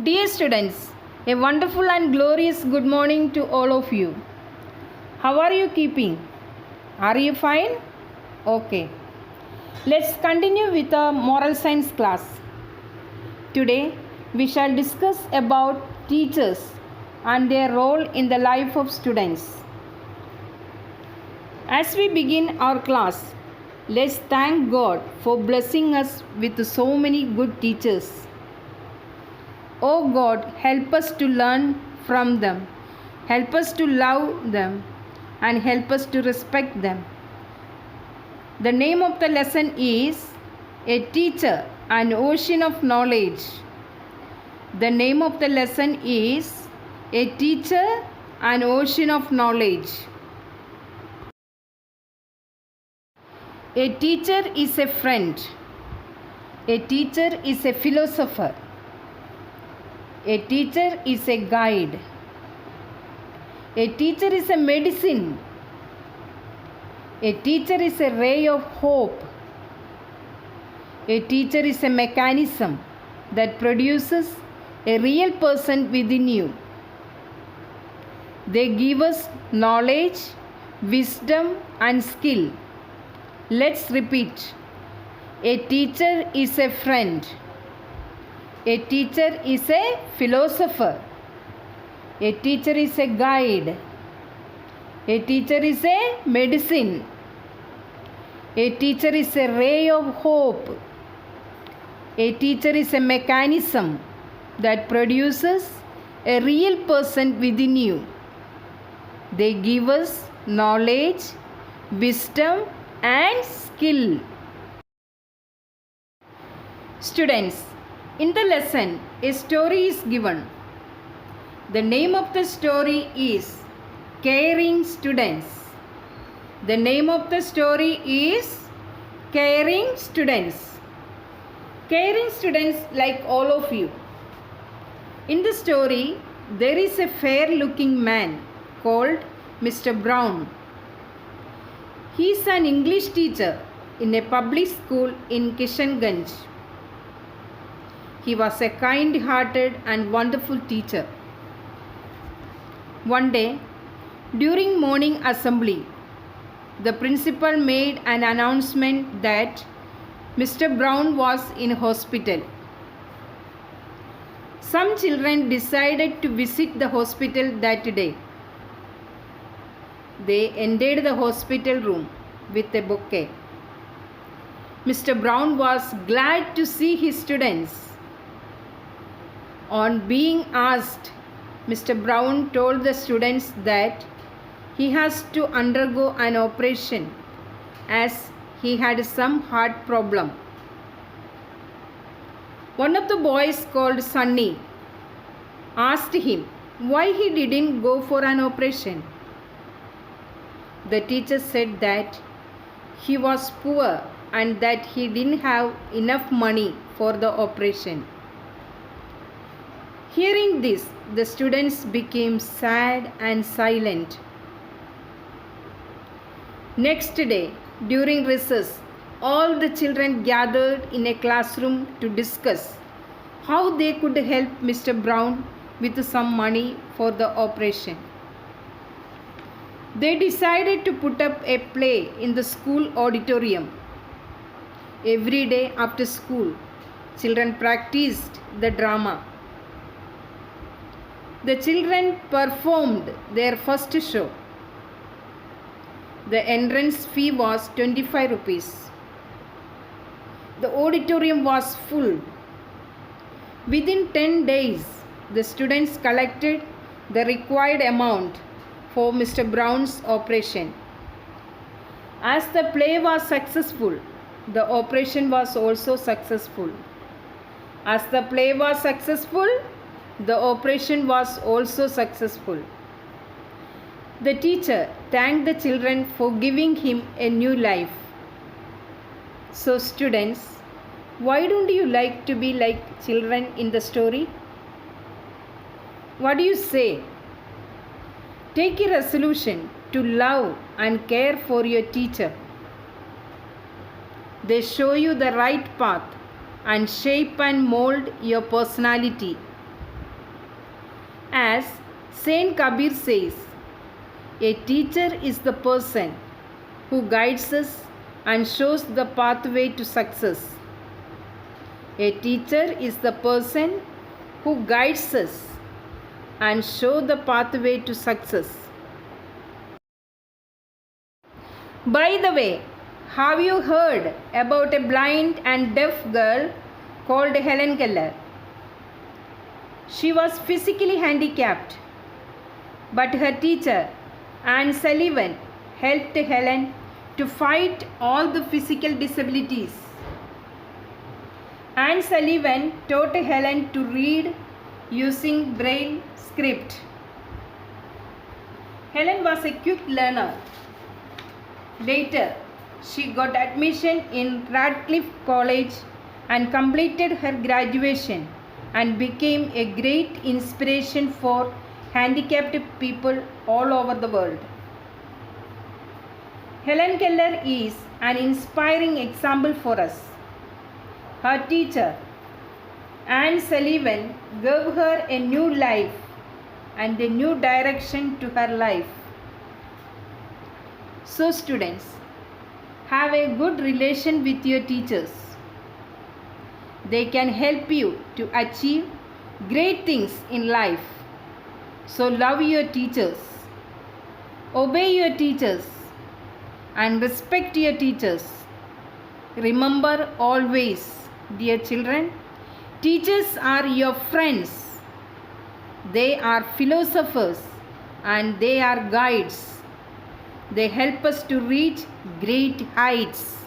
Dear students, a wonderful and glorious good morning to all of you. How are you keeping? Are you fine? Okay. Let's continue with our moral science class. Today we shall discuss about teachers and their role in the life of students. As we begin our class, let's thank God for blessing us with so many good teachers. Oh God, help us to learn from them, help us to love them, and help us to respect them. The name of the lesson is A Teacher, an Ocean of Knowledge. The name of the lesson is A Teacher, an Ocean of Knowledge. A teacher is a friend. A teacher is a philosopher. A teacher is a guide. A teacher is a medicine. A teacher is a ray of hope. A teacher is a mechanism that produces a real person within you. They give us knowledge, wisdom, and skill. Let's repeat. A teacher is a friend. A teacher is a philosopher. A teacher is a guide. A teacher is a medicine. A teacher is a ray of hope. A teacher is a mechanism that produces a real person within you. They give us knowledge, wisdom, and skill. Students, in the lesson, a story is given. The name of the story is Caring Students. The name of the story is Caring Students. Caring students like all of you. In the story, there is a fair-looking man called Mr. Brown. He is an English teacher in a public school in Kishanganj. He was a kind-hearted and wonderful teacher. One day, during morning assembly, the principal made an announcement that Mr. Brown was in hospital. Some children decided to visit the hospital that day. They entered the hospital room with a bouquet. Mr. Brown was glad to see his students. On being asked, Mr. Brown told the students that he has to undergo an operation as he had some heart problem. One of the boys called Sunny asked him why he didn't go for an operation. The teacher said that he was poor and that he didn't have enough money for the operation. Hearing this, the students became sad and silent. Next day, during recess, all the children gathered in a classroom to discuss how they could help Mr. Brown with some money for the operation. They decided to put up a play in the school auditorium. Every day after school, children practiced the drama. The children performed their first show. The entrance fee was 25 rupees. The auditorium was full. Within 10 days, the students collected the required amount for Mr. Brown's operation. As the play was successful, the operation was also successful. As the play was successful, the operation was also successful. The teacher thanked the children for giving him a new life. So students, why don't you like to be like children in the story? What do you say? Take a resolution to love and care for your teacher. They show you the right path and shape and mold your personality. As Saint Kabir says, a teacher is the person who guides us and shows the pathway to success. A teacher is the person who guides us and show the pathway to success. By the way, have you heard about a blind and deaf girl called Helen Keller? She was physically handicapped, but her teacher, Anne Sullivan, helped Helen to fight all the physical disabilities. Anne Sullivan taught Helen to read using Braille script. Helen was a quick learner. Later, she got admission in Radcliffe College and completed her graduation and became a great inspiration for handicapped people all over the world. Helen Keller is an inspiring example for us. Her teacher, Anne Sullivan, gave her a new life and a new direction to her life. So students, have a good relation with your teachers. They can help you to achieve great things in life. So love your teachers, obey your teachers, and respect your teachers. Remember always, dear children, teachers are your friends. They are philosophers and they are guides. They help us to reach great heights.